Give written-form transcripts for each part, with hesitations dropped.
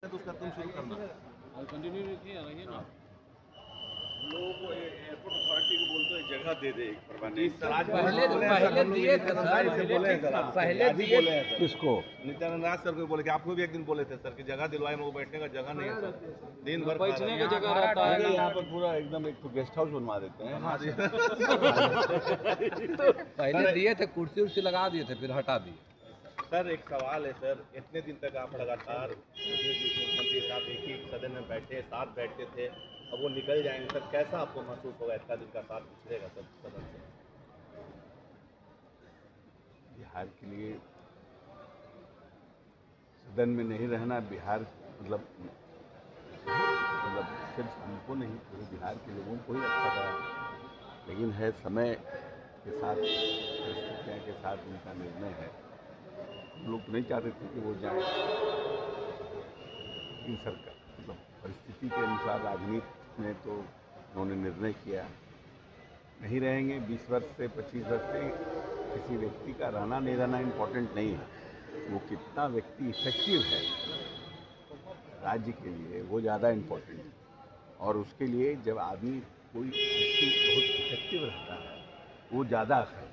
तो उसका तुम शुरू करना। कंटिन्यू रहिए ना। लोगों को एयरपोर्ट अथॉरिटी को बोलते हैं जगह दे दे पहले दिए थे सर, पहले दिए किसको? नित्यानंद राज सर को बोले कि आपको भी एक दिन बोले थे सर कि जगह दिलवाए, वो बैठने का जगह नहीं है सर, दिन भर बैठने का जगह रहता है ना। यहाँ पर पूरा एकदम एक गेस्ट हाउस बनवा देते हैं। पहले दिए थे, कुर्सी उर्सी लगा दिए थे, फिर हटा दिए। सर एक सवाल है सर, इतने दिन तक आप लगातार मुख्यमंत्री साहब एक ही सदन में बैठे, साथ बैठते थे, अब वो निकल जाएंगे सर, कैसा आपको महसूस होगा? इतना दिन का साथ पिछड़ेगा सर सदन से। बिहार के लिए सदन में नहीं रहना, बिहार मतलब सिर्फ हमको नहीं, पूरे बिहार के लोगों को ही अच्छा लगा, लेकिन है समय के साथ, परिस्थितियों के साथ उनका निर्णय है। हम लोग तो नहीं चाहते थे कि वो जाए, लेकिन सरकार मतलब परिस्थिति के अनुसार राजनीति में तो उन्होंने निर्णय किया, नहीं रहेंगे। 20 वर्ष से 25 वर्ष से किसी व्यक्ति का रहना नहीं रहना इम्पोर्टेंट नहीं है, वो कितना व्यक्ति इफेक्टिव है राज्य के लिए, वो ज़्यादा इम्पोर्टेंट है। और उसके लिए जब आदमी कोई व्यक्ति बहुत इफेक्टिव रहता है, वो ज़्यादा करता है।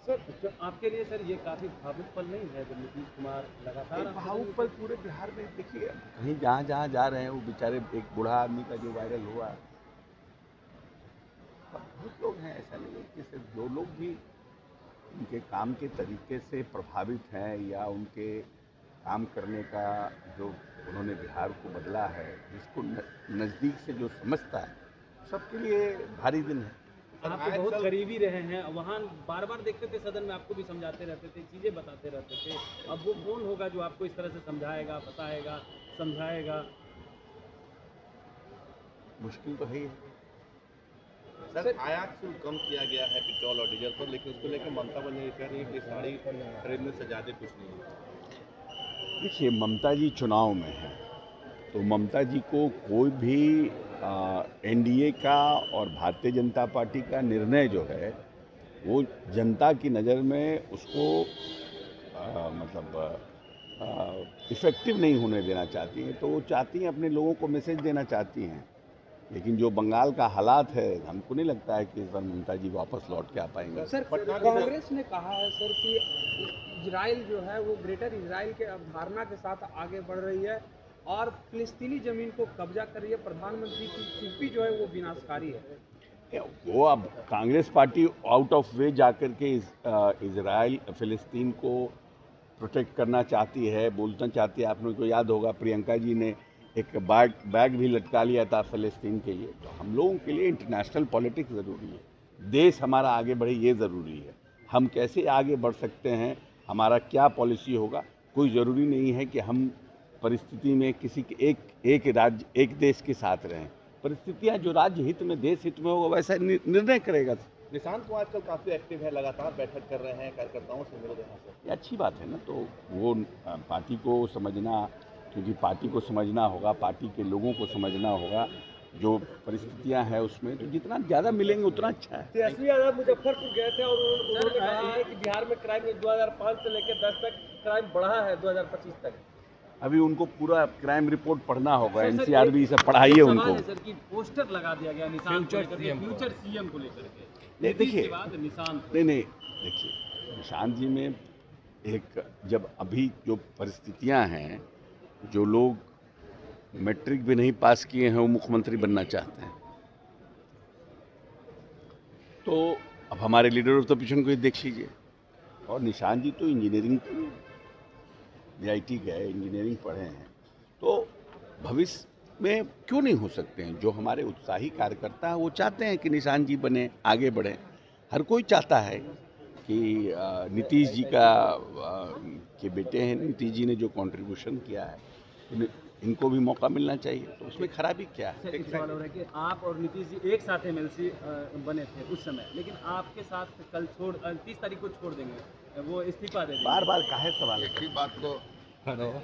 सर आपके लिए सर ये काफ़ी भावुक पल नहीं है जब नीतीश कुमार लगातार भावुक पल पूरे बिहार में देखिए, कहीं जहाँ जहाँ जा रहे हैं वो बेचारे, एक बूढ़ा आदमी का जो वायरल हुआ, बहुत लोग हैं, ऐसा नहीं है कि सिर्फ जो लोग भी उनके काम के तरीके से प्रभावित हैं या उनके काम करने का जो उन्होंने बिहार को बदला है, जिसको नज़दीक से जो समझता है, सबके लिए भारी दिन है। आप तो बहुत करीबी रहे हैं, वहाँ बार बार देखते थे सदन में, आपको भी समझाते रहते थे, चीज़ें बताते रहते थे, अब वो कौन होगा जो आपको इस तरह से समझाएगा, बताएगा, समझाएगा? मुश्किल तो है ही। सर आयात शुल्क कम किया गया है पेट्रोल और डीजल पर, लेकिन उसको लेकर ममता बनर्जी कह रही है कि साड़ी खरीदने से ज़्यादा कुछ नहीं है। देखिए, ममता जी चुनाव में है, तो ममता जी को कोई भी एनडीए का और भारतीय जनता पार्टी का निर्णय जो है वो जनता की नज़र में उसको इफ़ेक्टिव नहीं होने देना चाहती हैं, तो वो चाहती हैं, अपने लोगों को मैसेज देना चाहती हैं। लेकिन जो बंगाल का हालात है, हमको नहीं लगता है कि इस बार ममता जी वापस लौट के आ पाएंगे। सर कांग्रेस ने कहा है सर कि इजराइल जो है वो ग्रेटर इजराइल के अवधारणा के साथ आगे बढ़ रही है और फिलिस्तीनी ज़मीन को कब्जा कर रही है। प्रधानमंत्री की चुप्पी जो है वो विनाशकारी है। वो अब कांग्रेस पार्टी आउट ऑफ वे जाकर के इजराइल फिलिस्तीन को प्रोटेक्ट करना चाहती है, बोलना चाहती है। आपने को याद होगा प्रियंका जी ने एक बैग भी लटका लिया था फ़लस्तीन के लिए। तो हम लोगों के लिए इंटरनेशनल पॉलिटिक्स ज़रूरी है, देश हमारा आगे बढ़े ये ज़रूरी है। हम कैसे आगे बढ़ सकते हैं, हमारा क्या पॉलिसी होगा, कोई ज़रूरी नहीं है कि हम परिस्थिति में किसी के एक राज्य एक देश के साथ रहें। परिस्थितियाँ जो राज्य हित में, देश हित में होगा, वैसा निर्णय करेगा। निशांत को आजकल काफ़ी एक्टिव है, लगातार बैठक कर रहे हैं, कार्यकर्ताओं से मिल रहे हैं सर। ये अच्छी बात है ना, तो वो पार्टी को समझना, क्योंकि पार्टी को समझना होगा, पार्टी के लोगों को समझना होगा जो परिस्थितियां हैं उसमें, तो जितना ज़्यादा मिलेंगे उतना अच्छा है। तेजस्वी यादव मुजफ्फरपुर गए थे और उन्होंने कहा है कि बिहार में क्राइम 2005 से लेकर 10 तक क्राइम बढ़ा है 2025 तक। अभी उनको पूरा क्राइम रिपोर्ट पढ़ना होगा, एनसीआरबी से पढ़ाइए उनको। सर की पोस्टर लगा दिया गया निशान फ्यूचर सीएम को लेकर के। नहीं देखिए, निशांत नहीं देखिए, निशांत जी में एक, जब अभी जो परिस्थितियां हैं, जो लोग मैट्रिक भी नहीं पास किए हैं वो मुख्यमंत्री बनना चाहते हैं, तो अब हमारे लीडर ऑफ द ऑपोजिशन को ही देख लीजिए। और निशांत जी तो इंजीनियरिंग IIT गए, इंजीनियरिंग पढ़े हैं, तो भविष्य में क्यों नहीं हो सकते हैं। जो हमारे उत्साही कार्यकर्ता हैं वो चाहते हैं कि निशांत जी बने, आगे बढ़ें। हर कोई चाहता है कि नीतीश जी के बेटे हैं, नीतीश जी ने जो कंट्रीब्यूशन किया है इनको भी मौका मिलना चाहिए, तो उसमें खराबी क्या है। एक सवाल हो रहा है कि आप और नीतीश जी एक साथ MLC बने थे उस समय, लेकिन आपके साथ कल 30 तारीख को छोड़ देंगे, वो इस्तीफा दे देंगे। बार बार काहे सवाल बात को